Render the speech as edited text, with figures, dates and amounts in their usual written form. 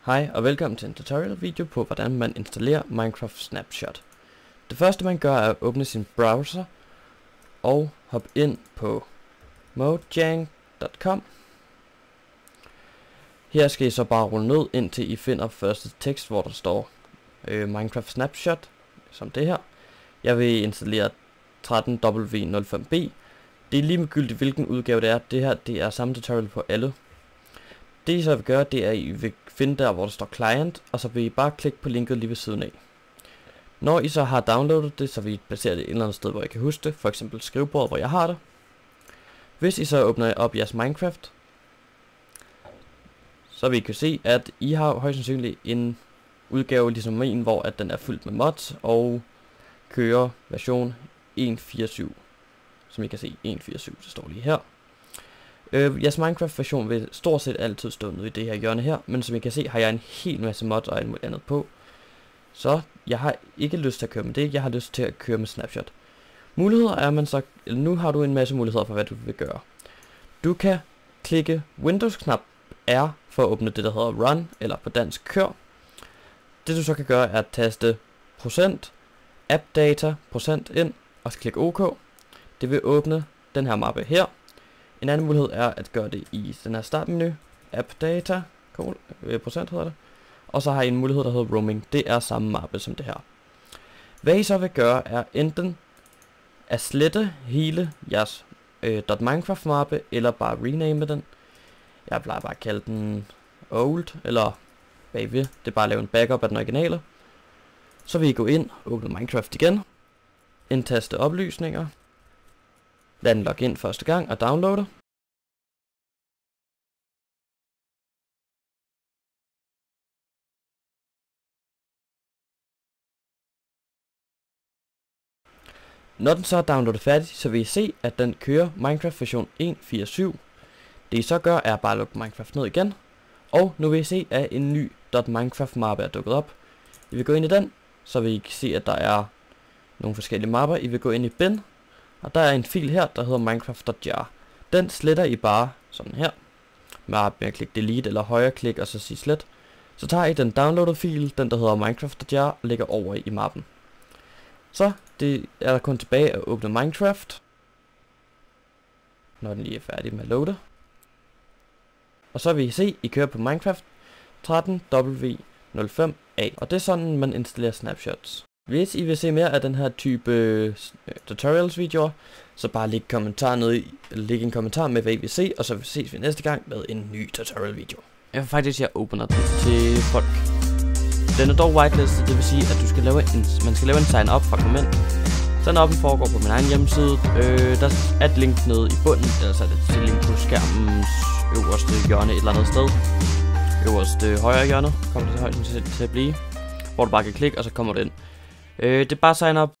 Hej og velkommen til en tutorial video på hvordan man installerer Minecraft Snapshot. Det første man gør er at åbne sin browser og hoppe ind på mojang.com. Her skal I så bare rulle ned indtil I finder første tekst hvor der står Minecraft Snapshot, som det her. Jeg vil installere 13W05B. Det er ligegyldigt hvilken udgave det er. Det her det er samme tutorial på alle. Det I så vil gøre, det er at I vil finde der hvor der står client, og så vil I bare klikke på linket lige ved siden af. Når I så har downloadet det, så vil I placere det et eller andet sted hvor I kan huske det, for eksempel skrivebordet hvor jeg har det. Hvis I så åbner op jeres Minecraft, så vil I kunne se at I har højst sandsynligt en udgave ligesom min, hvor at den er fyldt med mods og kører version 1.4.7. Som I kan se 1.4.7, det står lige her. Jeres Minecraft version vil stort set altid stå nede i det her hjørne her, men som I kan se har jeg en hel masse mods og alt muligt andet på. Så jeg har ikke lyst til at køre med det, jeg har lyst til at køre med Snapshot. Muligheder er man så, nu har du en masse muligheder for hvad du vil gøre. Du kan klikke Windows-knap R for at åbne det der hedder Run, eller på dansk kør. Det du så kan gøre er at taste %appdata ind, og så klikke OK. Det vil åbne den her mappe her. En anden mulighed er at gøre det i den her startmenu, appdata, procent hedder det. Og så har I en mulighed der hedder roaming, det er samme mappe som det her. Hvad I så vil gøre er enten at slette hele jeres .minecraft mappe, eller bare rename den. Jeg plejer bare at kalde den old, eller bagved, det er bare at lave en backup af den originale. Så vil I gå ind, åbne Minecraft igen, indtaste oplysninger, lad den logge ind første gang og downloade. Når den så er downloadet færdig, så vil I se, at den kører Minecraft version 1.4.7. Det I så gør er bare at lukke Minecraft ned igen. Og nu vil I se, at en ny .minecraft mappe er dukket op. I vil gå ind i den, så vil I se, at der er nogle forskellige mapper. I vil gå ind i bin, og der er en fil her, der hedder minecraft.jar. Den sletter I bare sådan her. Med at klikke delete eller højre klik og så sige slet. Så tager I den downloaded fil, den der hedder minecraft.jar, og lægger over i mappen. Så det er der kun tilbage at åbne Minecraft, når den lige er færdig med at loade. Og så vil I se, at I kører på Minecraft 13W05A. Og det er sådan, man installerer snapshots. Hvis I vil se mere af den her type tutorials videoer, så bare læg en kommentar med hvad I vil se, og så ses vi næste gang med en ny tutorial video. Jeg faktisk åbner den til folk. Den er dog whitelisted, det vil sige at man skal lave en sign up fra komment. Sign up'en foregår på min egen hjemmeside. Der er et link nede i bunden, eller så er det et link på skærmens øverste hjørne et eller andet sted. Øverste højre hjørne kommer det højst til at blive, hvor du bare kan klikke og så kommer det ind. Det er bare sign up.